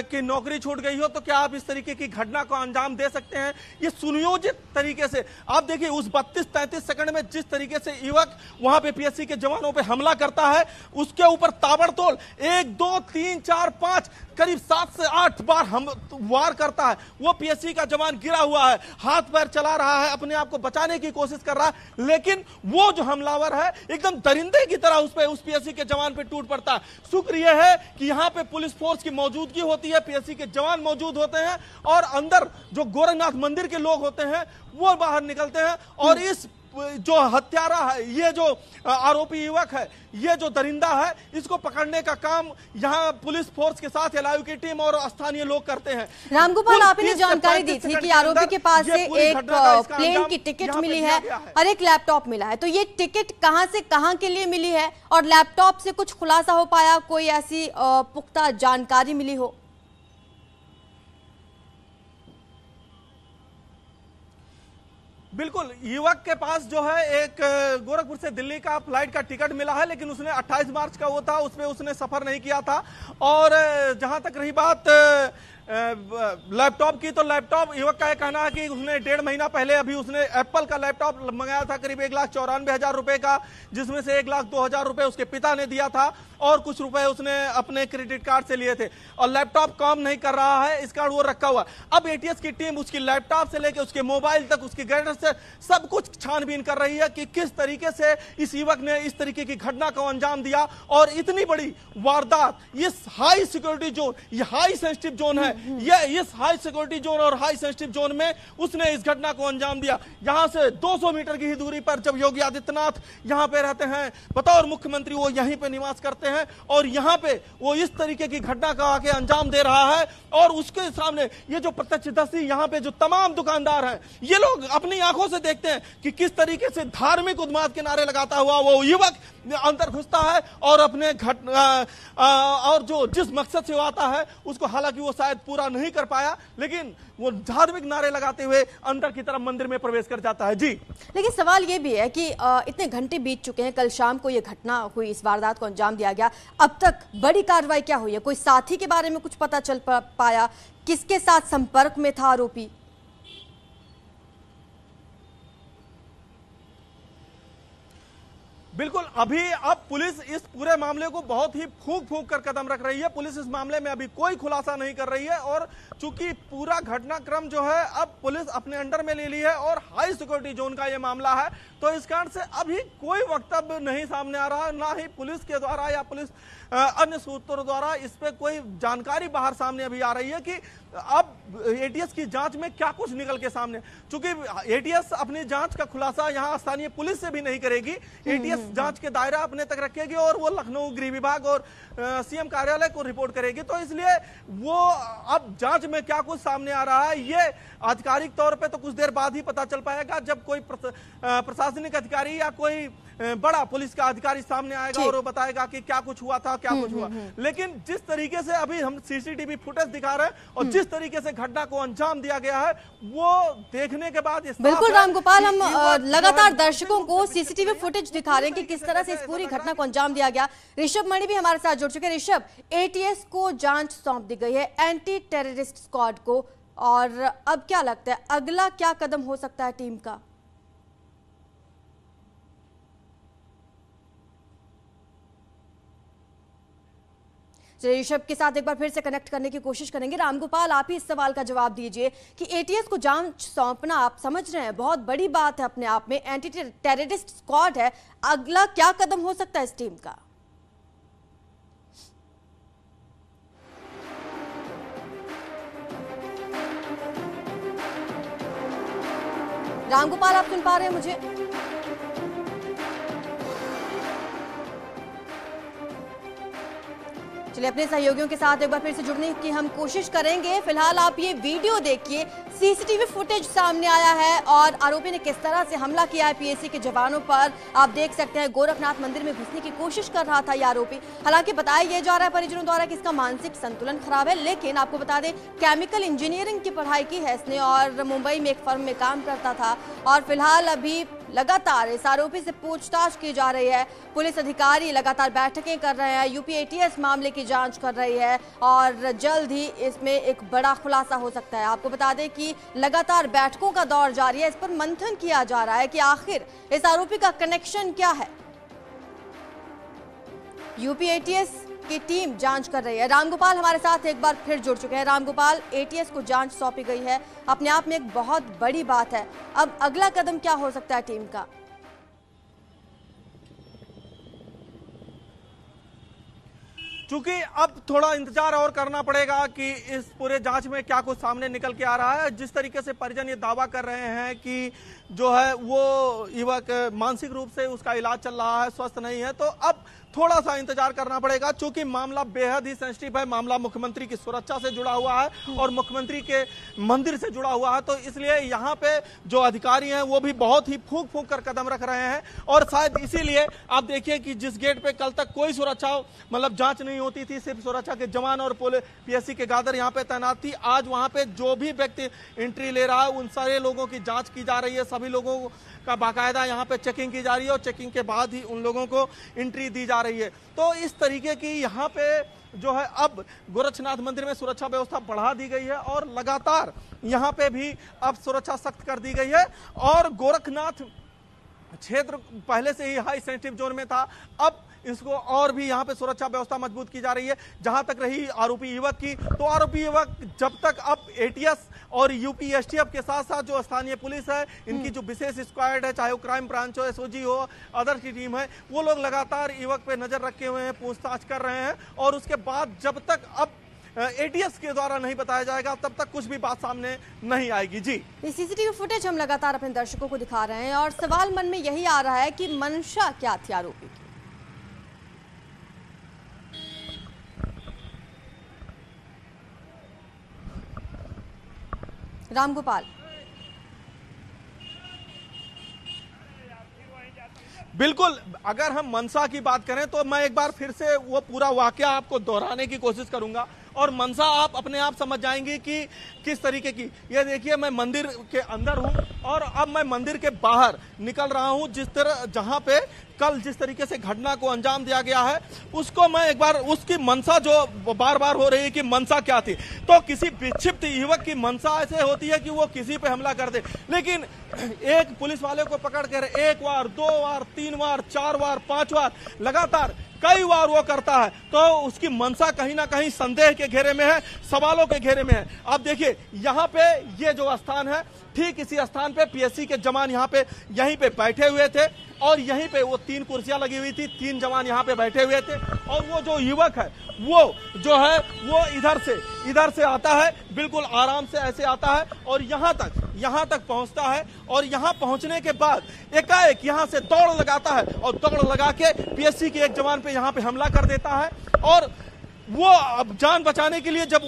[SPEAKER 2] की नौकरी छूट गई हो तो क्या आप इस तरीके की घटना को अंजाम दे सकते हैं? ये सुनियोजित तरीके से आप देखिए, उस 32-33 सेकंड में जिस तरीके से युवक वहां पे पीएससी के जवानों पे हमला करता है, उसके ऊपर ताबड़तोड़ 1 2 3 4 5 करीब 7 से 8 बार हम वार करता है। वो पीएससी का जवान गिरा हुआ है, हाथ पैर चला रहा है, अपने आप को बचाने की कोशिश कर रहा है, लेकिन वो जो हमलावर है एकदम दरिंदे की तरह उस पीएससी के जवान पे टूट पड़ता है। शुक्र यह है कि यहाँ पे पुलिस फोर्स की मौजूदगी होती है, पीएससी के जवान मौजूद होते हैं और अंदर जो गोरखनाथ मंदिर के लोग होते हैं वो बाहर निकलते हैं और इस जो हत्यारा है, ये जो आरोपी युवक है, ये जो दरिंदा है, इसको पकड़ने का काम यहाँ पुलिस फोर्स के साथ एलआईयू की टीम और स्थानीय लोग करते हैं।
[SPEAKER 7] रामगोपाल, आपने जानकारी दी थी कि आरोपी के पास से एक प्लेन की टिकट मिली है और एक लैपटॉप मिला है, तो ये टिकट कहां से कहां के लिए मिली है और लैपटॉप से कुछ खुलासा हो पाया, कोई ऐसी पुख्ता जानकारी मिली हो?
[SPEAKER 2] बिल्कुल, युवक के पास जो है एक गोरखपुर से दिल्ली का फ्लाइट का टिकट मिला है, लेकिन उसने 28 मार्च का वो था, उसमें उसने सफर नहीं किया था। और जहां तक रही बात लैपटॉप की, तो लैपटॉप युवक का यह कहना है कि उसने 1.5 महीना पहले अभी उसने एप्पल का लैपटॉप मंगाया था करीब 1,94,000 रुपए का, जिसमें से 1,02,000 रुपए उसके पिता ने दिया था और कुछ रुपए उसने अपने क्रेडिट कार्ड से लिए थे और लैपटॉप काम नहीं कर रहा है, इस कारण वो रखा हुआ। अब एटीएस की टीम उसकी लैपटॉप से लेकर उसके मोबाइल तक, उसके गैजेट से सब कुछ छानबीन कर रही है कि किस तरीके से इस युवक ने इस तरीके की घटना को अंजाम दिया और इतनी बड़ी वारदात इस हाई सिक्योरिटी जोन, ये हाई सेंसिटिव जोन है, ये इस हाई सिक्योरिटी जोन और हाई सेंसिटिव जोन में उसने इस घटना को अंजाम दिया। यहां से 200 मीटर की ही दूरी पर जब योगी आदित्यनाथ यहां पे रहते हैं, बतौर मुख्यमंत्री वो यहीं पे निवास करते हैं और यहां पे वो इस तरीके की घटना का आके अंजाम दे रहा है और उसके सामने ये जो प्रत्यक्षदर्शी यहां पे जो तमाम दुकानदार हैं, ये लोग अपनी आंखों से देखते हैं कि किस तरीके से धार्मिक उन्माद के नारे लगाता हुआ वो युवक अंदर घुसता है और अपने और जो जिस मकसद से वो आता है उसको हालांकि वो शायद पूरा नहीं कर पाया, लेकिन वो धार्मिक नारे लगाते हुए अंदर की तरफ मंदिर में प्रवेश कर जाता है। जी, लेकिन
[SPEAKER 7] सवाल ये भी है कि इतने घंटे बीत चुके हैं, कल शाम को ये घटना हुई, इस वारदात को अंजाम दिया गया, अब तक बड़ी कार्रवाई क्या हुई है? कोई साथी के बारे में कुछ पता चल पाया? किसके साथ संपर्क में था आरोपी?
[SPEAKER 2] बिल्कुल, अभी अब पुलिस इस पूरे मामले को बहुत ही फूंक कर कदम रख रही है। पुलिस इस मामले में अभी कोई खुलासा नहीं कर रही है और चूंकि पूरा घटनाक्रम जो है अब पुलिस अपने अंडर में ले ली है और हाई सिक्योरिटी जोन का ये मामला है, तो इस कारण से अभी कोई वक्तव्य नहीं सामने आ रहा, ना ही पुलिस के द्वारा या पुलिस अन्य सूत्रों द्वारा इस पे कोई जानकारी बाहर सामने अभी आ रही है कि अब एटीएस की जांच में क्या कुछ निकल के सामने, चूंकि एटीएस अपनी जांच का खुलासा यहां स्थानीय पुलिस से भी नहीं करेगी, एटीएस जांच के दायरा अपने तक रखेगी और वो लखनऊ गृह विभाग और सीएम कार्यालय को रिपोर्ट करेगी। तो इसलिए वो अब जांच में क्या कुछ सामने आ रहा है ये आधिकारिक तौर पे तो कुछ देर बाद ही पता चल पाएगा, जब कोई प्रशासनिक अधिकारी या कोई बड़ा पुलिस का अधिकारी सामने आएगा और वो बताएगा कि क्या कुछ हुआ था, क्या कुछ हुआ। लेकिन जिस तरीके से अभी हम सीसीटीवी फुटेज दिखा रहे हैं और जिस तरीके से घटना को अंजाम दिया गया है, वो देखने के बाद
[SPEAKER 7] बिल्कुल रामगोपाल, हम लगातार दर्शकों को सीसीटीवी फुटेज दिखा रहे हैं कि किस तरह से इस पूरी घटना को अंजाम दिया गया। ऋषभ मणि भी हमारे साथ जुड़ चुके हैं। ऋषभ, एटीएस को जांच सौंप दी गई है, एंटी टेररिस्ट स्क्वाड को, और अब क्या लगता है अगला क्या कदम हो सकता है टीम का? ऋषभ के साथ एक बार फिर से कनेक्ट करने की कोशिश करेंगे। रामगोपाल, आप ही इस सवाल का जवाब दीजिए कि एटीएस को जांच सौंपना, आप समझ रहे हैं, बहुत बड़ी बात है अपने आप में, एंटी टेररिस्ट स्क्वाड है, अगला क्या कदम हो सकता है इस टीम का? रामगोपाल, आप सुन पा रहे हैं मुझे? चलिए अपने सहयोगियों के साथ एक बार फिर से जुड़ने की हम कोशिश करेंगे। फिलहाल आप ये वीडियो देखिए, सीसीटीवी फुटेज सामने आया है और आरोपी ने किस तरह से हमला किया है पीएसी के जवानों पर। आप देख सकते हैं गोरखनाथ मंदिर में घुसने की कोशिश कर रहा था ये आरोपी। हालांकि बताया यह जा रहा है परिजनों द्वारा कि इसका मानसिक संतुलन खराब है, लेकिन आपको बता दें केमिकल इंजीनियरिंग की पढ़ाई की है इसने और मुंबई में एक फर्म में काम करता था। और फिलहाल अभी लगातार इस आरोपी से पूछताछ की जा रही है। पुलिस अधिकारी लगातार बैठकें कर रहे हैं, यूपी एटीएस मामले की जांच कर रही है और जल्द ही इसमें एक बड़ा खुलासा हो सकता है। आपको बता दें कि लगातार बैठकों का दौर जारी है, इस पर मंथन किया जा रहा है कि आखिर इस आरोपी का कनेक्शन क्या है। यूपी एटीएस की टीम जांच कर रही है। रामगोपाल हमारे साथ एक बार फिर जुड़ चुके हैं। रामगोपाल, एटीएस को जांच सौंपी गई है, अपने आप में एक बहुत बड़ी बात है। अब अगला कदम क्या हो सकता है टीम का?
[SPEAKER 2] चूंकि अब थोड़ा इंतजार और करना पड़ेगा कि इस पूरे जांच में क्या कुछ सामने निकल के आ रहा है। जिस तरीके से परिजन ये दावा कर रहे हैं कि जो है वो युवक मानसिक रूप से उसका इलाज चल रहा है, स्वस्थ नहीं है, तो अब थोड़ा सा इंतजार करना पड़ेगा। चूंकि मामला बेहद ही सेंसिटिव है, मामला मुख्यमंत्री की सुरक्षा से जुड़ा हुआ है और मुख्यमंत्री के मंदिर से जुड़ा हुआ है, तो इसलिए यहाँ पे जो अधिकारी हैं वो भी बहुत ही फूंक फूंक कर कदम रख रहे हैं। और शायद इसीलिए आप देखिए कि जिस गेट पे कल तक कोई सुरक्षा मतलब जांच नहीं होती थी, सिर्फ सुरक्षा के जवान और पीएससी के गार्ड यहाँ पे तैनात थी, आज वहां पे जो भी व्यक्ति एंट्री ले रहा है उन सारे लोगों की जांच की जा रही है। सभी लोगों का बाकायदा यहाँ पे चेकिंग की जा रही है और चेकिंग के बाद ही उन लोगों को एंट्री दी जा रही है। तो इस तरीके की यहाँ पे जो है अब गोरखनाथ मंदिर में सुरक्षा व्यवस्था बढ़ा दी गई है और लगातार यहाँ पे भी अब सुरक्षा सख्त कर दी गई है। और गोरखनाथ क्षेत्र पहले से ही हाई सेंसिटिव जोन में था, अब इसको और भी यहाँ पे सुरक्षा व्यवस्था मजबूत की जा रही है। जहां तक रही आरोपी युवक की, तो आरोपी युवक जब तक अब एटीएस और यूपी एसटीएफ के साथ साथ जो स्थानीय पुलिस है, इनकी जो विशेष स्क्वाड है, चाहे वो क्राइम ब्रांच हो, एसओजी हो, अदर की टीम है, वो लोग लगातार युवक पे नजर रखे हुए हैं, पूछताछ कर रहे हैं। और उसके बाद जब तक अब एटीएस के द्वारा नहीं बताया जाएगा तब तक कुछ भी बात सामने नहीं आएगी। जी,
[SPEAKER 7] सीसीटीवी फुटेज हम लगातार अपने दर्शकों को दिखा रहे हैं और सवाल मन में यही आ रहा है कि मंशा क्या थी आरोपी की? रामगोपाल,
[SPEAKER 2] बिल्कुल, अगर हम मंशा की बात करें तो मैं एक बार फिर से वो पूरा वाकया आपको दोहराने की कोशिश करूंगा और मंशा आप अपने आप समझ जाएंगे कि किस तरीके की। ये देखिए, मैं मंदिर के अंदर हूं और अब मैं मंदिर के बाहर निकल रहा हूं। जिस तरह जहां पे कल जिस तरीके से घटना को अंजाम दिया गया है, उसको मैं एक बार उसकी मंशा जो बार बार हो रही है कि मंशा क्या थी, तो किसी विक्षिप्त युवक की मंशा ऐसे होती है कि वो किसी पे हमला कर दे। लेकिन एक पुलिस वाले को पकड़कर एक बार, दो बार, तीन बार, चार बार, पांच बार लगातार कई बार वो करता है, तो उसकी मंशा कहीं ना कहीं संदेह के घेरे में है, सवालों के घेरे में है। आप देखिए यहाँ पे ये जो स्थान है, ठीक इसी स्थान पे पीएससी के जवान यहाँ पे यहीं पे बैठे हुए थे और यहीं पे वो 3 कुर्सियां लगी हुई थी, 3 जवान यहाँ पे बैठे हुए थे। और वो जो युवक है वो जो है वो इधर से आता है, बिल्कुल आराम से ऐसे आता है और यहाँ तक पहुँचता है और यहाँ पहुँचने के बाद एकाएक यहाँ से दौड़ लगाता है और दौड़ लगा के पीएससी के एक जवान पे यहाँ पे हमला कर देता है। और वो अब जान बचाने के लिए जब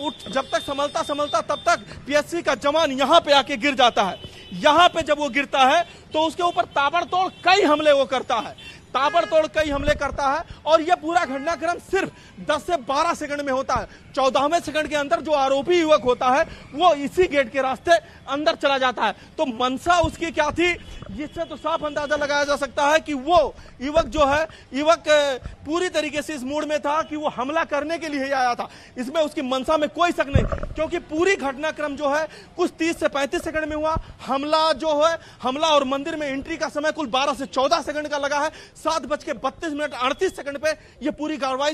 [SPEAKER 2] तक संभलता तब तक पीएससी का जवान यहाँ पे आके गिर जाता है। यहाँ पे जब वो गिरता है तो उसके ऊपर ताबड़तोड़ कई हमले वो करता है, और ये पूरा घटनाक्रम सिर्फ 10 से 12 सेकंड में होता है। 14वें सेकंड के अंदर जो आरोपी युवक होता है वो इसी गेट के रास्ते अंदर चला जाता है। तो मंशा उसकी क्या थी, जिससे तो साफ अंदाजा लगाया जा सकता है कि वो युवक पूरी तरीके से इस मूड में था कि वो हमला करने के लिए ही आया था। इसमें उसकी मंशा में कोई शक नहीं, क्योंकि पूरी घटनाक्रम जो है कुछ 30 से 35 सेकंड में हुआ। हमला और मंदिर में एंट्री का समय कुल 12 से 14 सेकंड का लगा है। 7:32 पे ये पूरी कार्रवाई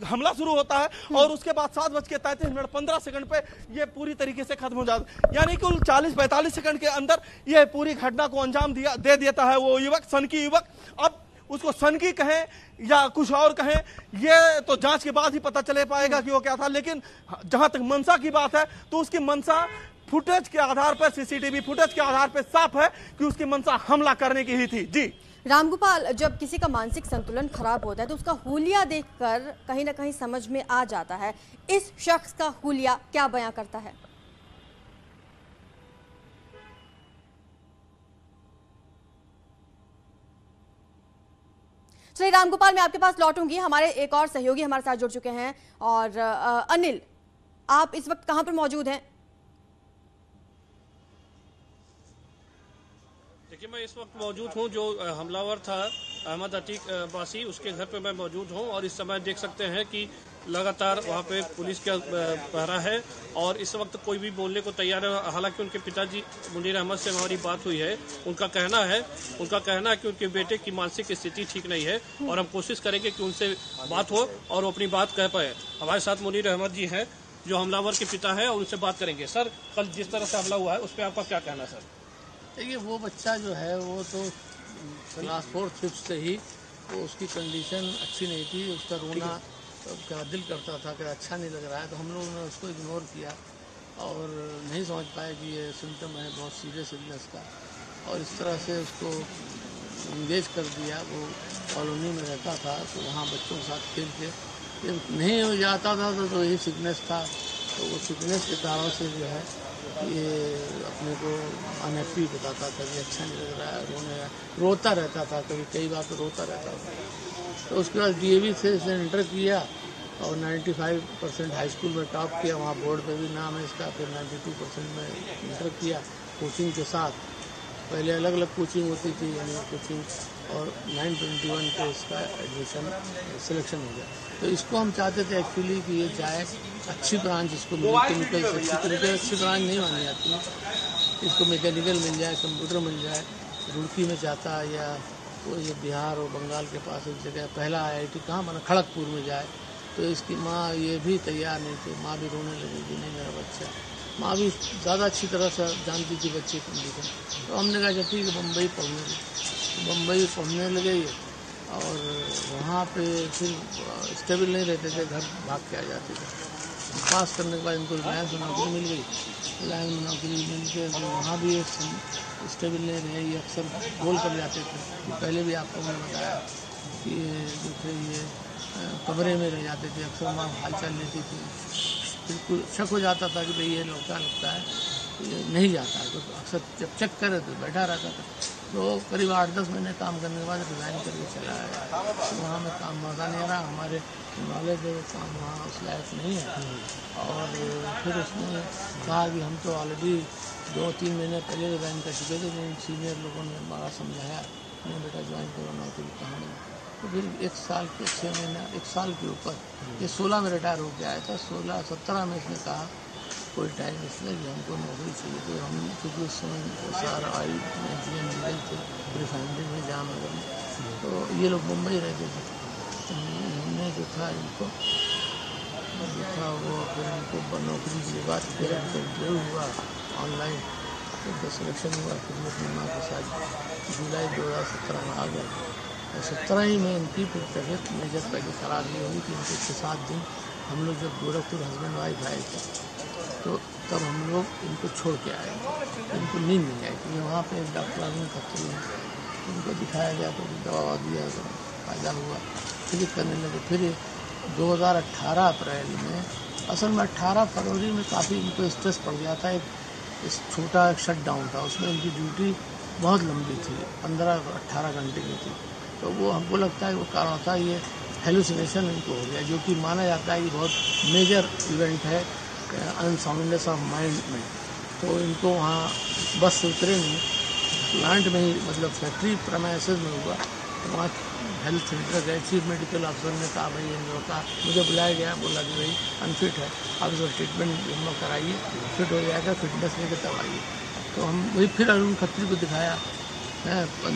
[SPEAKER 2] हमला शुरू होता है और उसके बाद 7:33 पे ये पूरी तरीके से खत्म हो जाता है। यानी कुल 40-45 सेकंड के अंदर ये पूरी घटना को अंजाम दे देता है वो युवक, सनकी युवक। अब उसको सनकी कहें या कुछ और कहें, ये तो जांच के बाद ही पता चले पाएगा कि वो क्या था। लेकिन जहां तक मंशा की बात है तो उसकी मंशा फुटेज के आधार पर, सीसीटीवी फुटेज के आधार पर साफ है कि उसकी मंशा हमला करने की ही थी। जी
[SPEAKER 7] रामगोपाल, जब किसी का मानसिक संतुलन खराब होता है तो उसका हुलिया देखकर कहीं ना कहीं समझ में आ जाता है। इस शख्स का हुलिया क्या बयां करता है? चलिए रामगोपाल, मैं आपके पास लौटूंगी। हमारे एक और सहयोगी हमारे साथ जुड़ चुके हैं। और अनिल, आप इस वक्त कहां पर मौजूद हैं?
[SPEAKER 4] देखिए, मैं इस वक्त मौजूद हूं, जो हमलावर था अहमद अतीक बासी, उसके घर पे मैं मौजूद हूं। और इस समय देख सकते हैं कि लगातार वहां पे पुलिस का पहरा है और इस वक्त कोई भी बोलने को तैयार है। हालांकि उनके पिताजी मुनीर अहमद से हमारी बात हुई है। उनका कहना है कि उनके बेटे की मानसिक स्थिति ठीक नहीं है और हम कोशिश करेंगे कि उनसे बात हो और वो अपनी बात कह पाए। हमारे साथ मुनीर अहमद जी हैं, जो हमलावर के पिता है, और उनसे बात करेंगे। सर, कल जिस तरह से हमला हुआ है उस पर आपका क्या कहना सर?
[SPEAKER 3] देखिए, वो बच्चा जो है वो तो क्लास 4-5 से ही वो उसकी कंडीशन अच्छी नहीं थी। उसका रोना क्या दिल करता था कि अच्छा नहीं लग रहा है, तो हम लोगों ने उसको इग्नोर किया और नहीं समझ पाए कि ये सिम्टम है बहुत सीरियस इलनेस का, और इस तरह से उसको इंगेज कर दिया। वो कॉलोनी में रहता था तो वहाँ बच्चों के साथ खेल के नहीं हो जाता था तो यही सिकनेस था। तो वो सिकनेस के कारण से जो है ये अपने को अनहैप्पी बताता था कि अच्छा नहीं लग रहा है, रोता रहता था, कई बार तो रोता रहता था। तो उसके बाद DAV से इसने इंटर किया और 95% हाई स्कूल में टॉप किया। वहाँ बोर्ड पे भी नाम है इसका। फिर 92% में इंटर किया कोचिंग के साथ। पहले अलग अलग कोचिंग होती थी, यानी कोचिंग, और 921 पे इसका एडमिशन सिलेक्शन हो गया। तो इसको हम चाहते थे एक्चुअली कि ये जाए अच्छी ब्रांच इसको मिले, केमिकल अच्छी ब्रांच नहीं मानी जाती, इसको मैकेनिकल मिल जाए, कंप्यूटर मिल जाए। रुड़की में जाता या वो ये बिहार और बंगाल के पास एक जगह पहला IIT कहाँ बना, खड़गपुर में जाए। तो इसकी माँ ये भी तैयार नहीं थी। माँ भी रोने लगी कि नहीं मेरा बच्चा। माँ भी ज़्यादा अच्छी तरह से जानती थी बच्चे की कंडीशन। तो हमने कहा ठीक है, बम्बई पढ़ने लगे। तो बम्बई पढ़ने लगे और वहाँ पे फिर स्टेबल नहीं रहते थे, घर भाग के आ जाते थे। पास करने के बाद इनको रिलायंस में नौकरी मिल गई। रिलायंस में नौकरी मिल के वहाँ भी स्टेबल नहीं रहे, ये अक्सर बोल कर जाते थे। पहले भी आपको मैंने बताया कि जो थे ये कमरे में रह जाते थे, अक्सर वहाँ हालचाल लेती थी। बिल्कुल शक हो जाता था कि भाई ये लगता है ये नहीं जाता है, तो अक्सर जब चेक करे तो बैठा रहता था। तो करीब 8-10 महीने काम करने के बाद रिज़ाइन करके चला आया। तो वहाँ में काम मज़ा नहीं आ रहा, हमारे नॉलेज है काम वहाँ उस लायक नहीं है। और फिर उसने कहा कि हम तो ऑलरेडी 2-3 महीने पहले रिज़ाइन कर चुके थे, लेकिन सीनियर लोगों ने बड़ा समझाया, नहीं बेटा ज्वाइन करो, नौकरी कहाँ मिली। तो फिर 1 साल के 6 महीने, 1 साल के ऊपर, ये 16 में रिटायर होकर आया था। 16-17 में इसने कहा कोई टाइम इसलिए कि हमको नौकरी चाहिए। तो हम क्योंकि उस समय SRI में GM थे रिफाइनरी में, जामनगर में, तो ये लोग मुंबई रहते थे। तो हमने जो था इनको देखा, वो फिर इनको नौकरी की बात फिर इंटरव्यू हुआ ऑनलाइन, तो सिलेक्शन हुआ। फिर मैं अपनी माँ के साथ जुलाई 2017 में आ गया। और 17 ही में इनकी फिर तबीयत मेजर पहले ख़राब नहीं हुई थी। इनके 6-7 दिन हम लोग जब गोरखपुर हस्बैंड वाइफ आए थे, तो तब हम लोग इनको छोड़ के आए। इनको नींद नहीं आई, क्योंकि वहाँ पे डॉक्टर आदमी करते हैं, उनको दिखाया गया तो दवा दिया तो फ़ायदा हुआ, ठीक करने लगे। फिर 2018 अप्रैल में, असल में 18 फरवरी में काफ़ी इनको स्ट्रेस पड़ गया था। एक छोटा शट डाउन था, उसमें इनकी ड्यूटी बहुत लंबी थी, 15-18 घंटे की थी। तो वो हमको लगता है वो कारण था, ये हेलुसिनेशन इनको हो गया, जो कि माना जाता है कि बहुत मेजर इवेंट है अनसाउंडनेस ऑफ माइंड में। तो इनको वहाँ बस से उतरे नहीं, प्लांट में ही, मतलब फैक्ट्री प्रेमाइसेस में हुआ। तो वहाँ हेल्थ सेंटर गए, चीफ मेडिकल ऑफिसर ने कहा भाई इन लोगों का, मुझे बुलाया गया, बोला कि भाई अनफिट है, आप इसका ट्रीटमेंट हम लोग कराइए, फिट हो जाएगा, फिटनेस लेकर तब आइए। तो हम वही फिर अरुण खत्री को दिखाया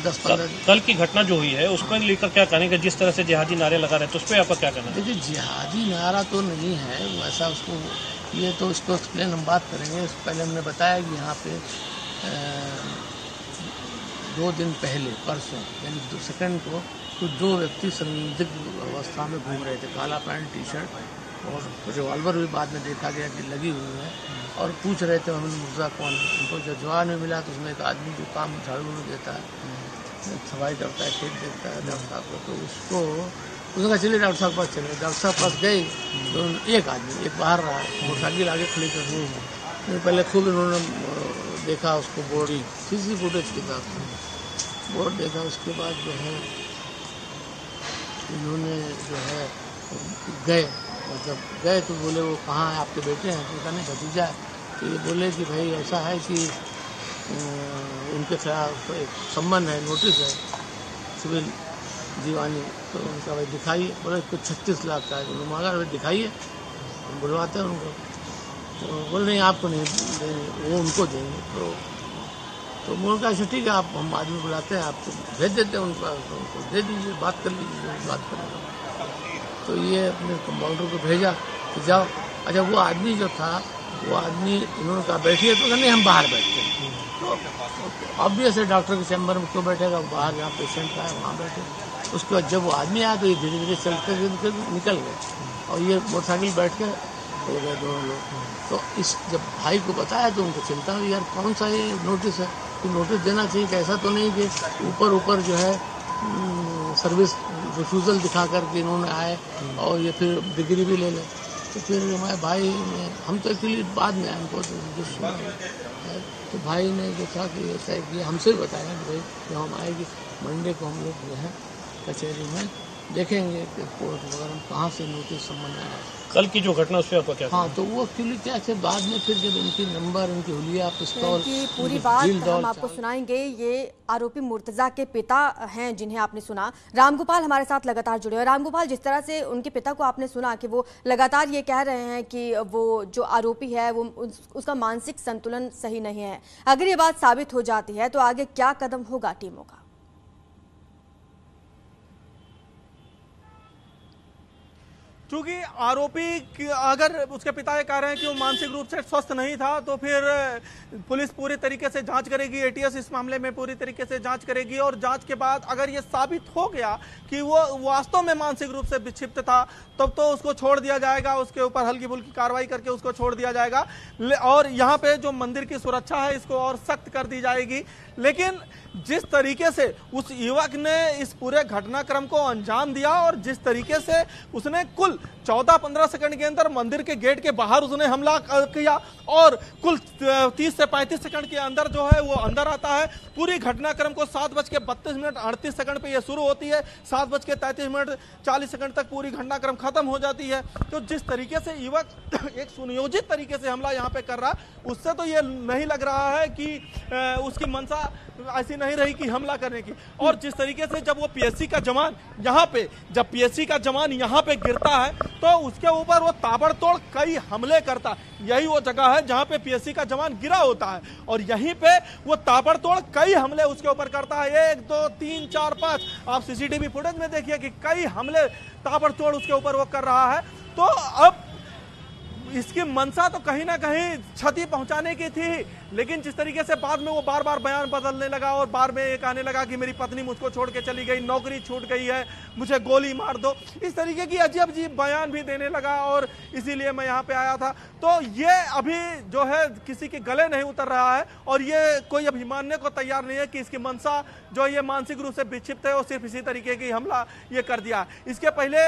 [SPEAKER 3] 10-15।
[SPEAKER 4] कल की घटना जो हुई है उसको लेकर क्या कहेंगे? जिस तरह से जिहादी नारे लगा रहे, तो उस पर आपका क्या कहना है?
[SPEAKER 3] देखिए, जिहादी नारा तो नहीं है वैसा, उसको ये तो इसको एक्सप्लेन हम बात करेंगे। पहले हमने बताया कि यहाँ पे 2 दिन पहले, परसों यानी 2 को, तो 2 व्यक्ति संदिग्ध अवस्था में घूम रहे थे, काला पैंट टी-शर्ट, और रिवॉल्वर भी बाद में देखा गया कि लगी हुई है, और पूछ रहे थे मोहम्मद मुर्जा कौन है। उनको जब जवान में मिला तो उसमें एक आदमी जो काम झाड़ू में देता है, सफाई करता है, खेत देखता है डॉक्टर साहब को, तो उसको उसने कहा चलिए डॉक्टर साहब पास चले। डॉक्टर साहब पास गए तो एक आदमी एक बाहर रहा, मोटरसाइकिल आगे खड़ी कर दी। पहले खूब इन्होंने देखा उसको, बॉडी सीसी फुटेज के साथ बोर्ड देखा। उसके बाद जो है इन्होंने जो है गए, मतलब गए तो बोले वो कहाँ है, आपके बेटे हैं? तो कहने भतीजा है। तो ये बोले कि भाई ऐसा है कि उनके खिलाफ एक सम्मन है, नोटिस है सिविल दीवानी, तो उनका भाई दिखाइए। बोले इसको 36 लाख का है। उन्होंने मांगा भाई दिखाइए, हम बुलवाते हैं उनको। तो बोल नहीं आपको नहीं देंगे, वो उनको देंगे। तो मैं उनका अच्छा ठीक है, आप हम आदमी बुलाते हैं, आपको भेज देते हैं उनका, तो उनको दे दीजिए, बात कर लीजिए, बात करेंगे। तो ये अपने कंपाउंडर को भेजा कि जाओ। अच्छा वो आदमी जो था, वो आदमी इन्होंने कहा बैठिए, तो नहीं हम बाहर बैठते हैं। तो ऑब्वियस है डॉक्टर के चैम्बर में क्यों बैठेगा, बाहर जहाँ पेशेंट का है वहाँ बैठे। उसके बाद जब वो आदमी आया तो ये धीरे धीरे चलते निकल गए और ये मोटरसाइकिल बैठ के हो गए दोनों लोग। तो इस जब भाई को बताया तो उनको चिंता हुई, यार कौन सा ये नोटिस है कि नोटिस देना चाहिए कि ऐसा तो नहीं कि ऊपर जो है सर्विस रिफ्यूज़ल दिखा करके इन्होंने आए और ये फिर डिग्री भी ले लें। तो फिर हमारे भाई ने, हम तो एक्चुअली बाद में आए, हमको तो सुना तो भाई ने जो था कि ऐसा कि हमसे बताया कि भाई कि हम आएगी मंडे को, हम लोग जो है कचहरी में देखेंगे कि कोर्ट वगैरह कहाँ से नोटिस सम्मन आया।
[SPEAKER 4] कल की जो घटना उससे आपका क्या?
[SPEAKER 3] हाँ, तो वो एक्चुअली क्या है, बाद में फिर जब इनकी नंबर, इनकी हुलिया, पिस्तौल
[SPEAKER 7] की पूरी बात हम आपको सुनाएंगे। ये आरोपी मुर्तजा के पिता हैं जिन्हें आपने सुना। रामगोपाल हमारे साथ लगातार जुड़े हैं। रामगोपाल, जिस तरह से उनके पिता को आपने सुना कि वो लगातार ये कह रहे हैं कि वो जो आरोपी है वो उसका मानसिक संतुलन सही नहीं है, अगर ये बात साबित हो जाती है तो आगे क्या कदम होगा टीमों का?
[SPEAKER 2] क्योंकि आरोपी अगर उसके पिता ये कह रहे हैं कि वो मानसिक रूप से स्वस्थ नहीं था, तो फिर पुलिस पूरी तरीके से जांच करेगी, एटीएस इस मामले में पूरी तरीके से जांच करेगी और जांच के बाद अगर ये साबित हो गया कि वो वास्तव में मानसिक रूप से विक्षिप्त था, तब तो उसको छोड़ दिया जाएगा, उसके ऊपर हल्की फुल्की कार्रवाई करके उसको छोड़ दिया जाएगा। और यहाँ पे जो मंदिर की सुरक्षा है इसको और सख्त कर दी जाएगी। लेकिन जिस तरीके से उस युवक ने इस पूरे घटनाक्रम को अंजाम दिया और जिस तरीके से उसने कुल 14-15 सेकंड के अंदर मंदिर के गेट के बाहर उसने हमला किया और कुल 30 से 35 सेकंड के अंदर जो है वो अंदर आता है। पूरी घटनाक्रम को 7:32:38 पे ये शुरू होती है, 7:33:40 तक पूरी घटनाक्रम खत्म हो जाती है। तो जिस तरीके से युवक एक सुनियोजित तरीके से हमला यहाँ पे कर रहा, उससे तो ये नहीं लग रहा है कि उसकी मंशा ऐसी नहीं रही कि हमला करने की। और जिस तरीके से जब वो पीएससी का जवान यहाँ पे, जब पीएससी का जवान यहाँ पे गिरता है तो उसके ऊपर वो ताबड़तोड़ कई हमले करता। यही वो जगह है जहाँ पे पीएससी का जवान गिरा होता है और यहीं पे वो ताबड़तोड़ कई हमले उसके ऊपर करता है। 1 2 3 4 5 आप सीसीटीवी फुटेज में देखिए कि कई हमले ताबड़तोड़ उसके ऊपर वो कर रहा है। तो अब इसकी मंशा तो कहीं ना कहीं क्षति पहुंचाने की थी, लेकिन जिस तरीके से बाद में वो बार बार बयान बदलने लगा और बार में ये कहने लगा कि मेरी पत्नी मुझको छोड़ के चली गई, नौकरी छूट गई है, मुझे गोली मार दो, इस तरीके की अजीब बयान भी देने लगा और इसीलिए मैं यहाँ पे आया था। तो ये अभी जो है किसी के गले नहीं उतर रहा है और ये कोई अभी मानने को तैयार नहीं है कि इसकी मंशा जो ये मानसिक रूप से विक्षिप्त है और सिर्फ इसी तरीके की हमला ये कर दिया। इसके पहले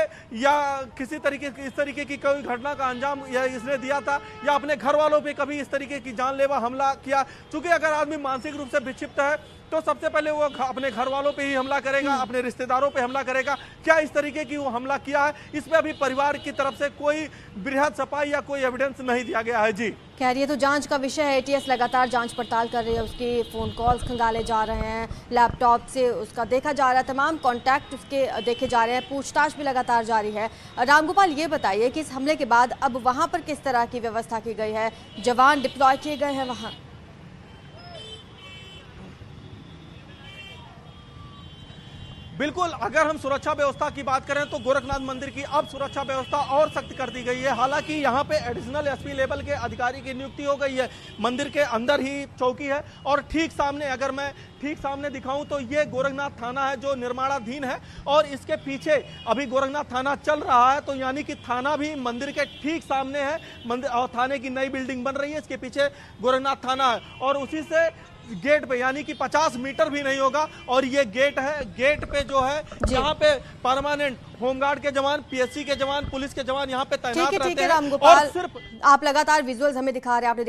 [SPEAKER 2] या किसी तरीके की इस तरीके की कोई घटना का अंजाम या इसने दिया था या अपने घर वालों पे कभी इस तरीके की जानलेवा हमला किया। क्योंकि अगर आदमी मानसिक रूप से विक्षिप्त है तो सबसे पहले वो अपने घर वालों पे ही हमला करेगा, अपने रिश्तेदारों पे हमला करेगा। क्या इस तरीके की वो हमला किया है, इसमें अभी परिवार की तरफ से कोई बृहद सफाई या कोई एविडेंस नहीं दिया गया है। जी
[SPEAKER 7] खैर, ये तो जांच का विषय है। एटीएस लगातार जांच पड़ताल कर रही है, उसके फोन कॉल्स खंगाले जा रहे हैं, लैपटॉप से उसका देखा जा रहा है, तमाम कॉन्टैक्ट उसके देखे जा रहे हैं, पूछताछ भी लगातार जारी है। रामगोपाल, ये बताइए कि इस हमले के बाद अब वहाँ पर किस तरह की व्यवस्था की गई है, जवान डिप्लॉय किए गए हैं वहाँ?
[SPEAKER 2] बिल्कुल, अगर हम सुरक्षा व्यवस्था की बात करें तो गोरखनाथ मंदिर की अब सुरक्षा व्यवस्था और सख्त कर दी गई है। हालांकि यहाँ पे एडिशनल एसपी लेवल के अधिकारी की नियुक्ति हो गई है। मंदिर के अंदर ही चौकी है और ठीक सामने, अगर मैं ठीक सामने दिखाऊं तो ये गोरखनाथ थाना है जो निर्माणाधीन है और इसके पीछे अभी गोरखनाथ थाना चल रहा है। तो यानी कि थाना भी मंदिर के ठीक सामने है, मंदिर और थाने की नई बिल्डिंग बन रही है, इसके पीछे गोरखनाथ थाना है और उसी से गेट पे, यानी कि 50 मीटर भी नहीं होगा। और ये गेट है, गेट पे जो है यहाँ पे परमानेंट होमगार्ड के जवान, पीएससी के जवान, पुलिस के जवान यहाँ पे तैनात रहते हैं।
[SPEAKER 7] रामगोपाल,
[SPEAKER 2] और सिर्फ
[SPEAKER 7] आप लगातार विजुअल्स हमें दिखा रहे हैं, आपने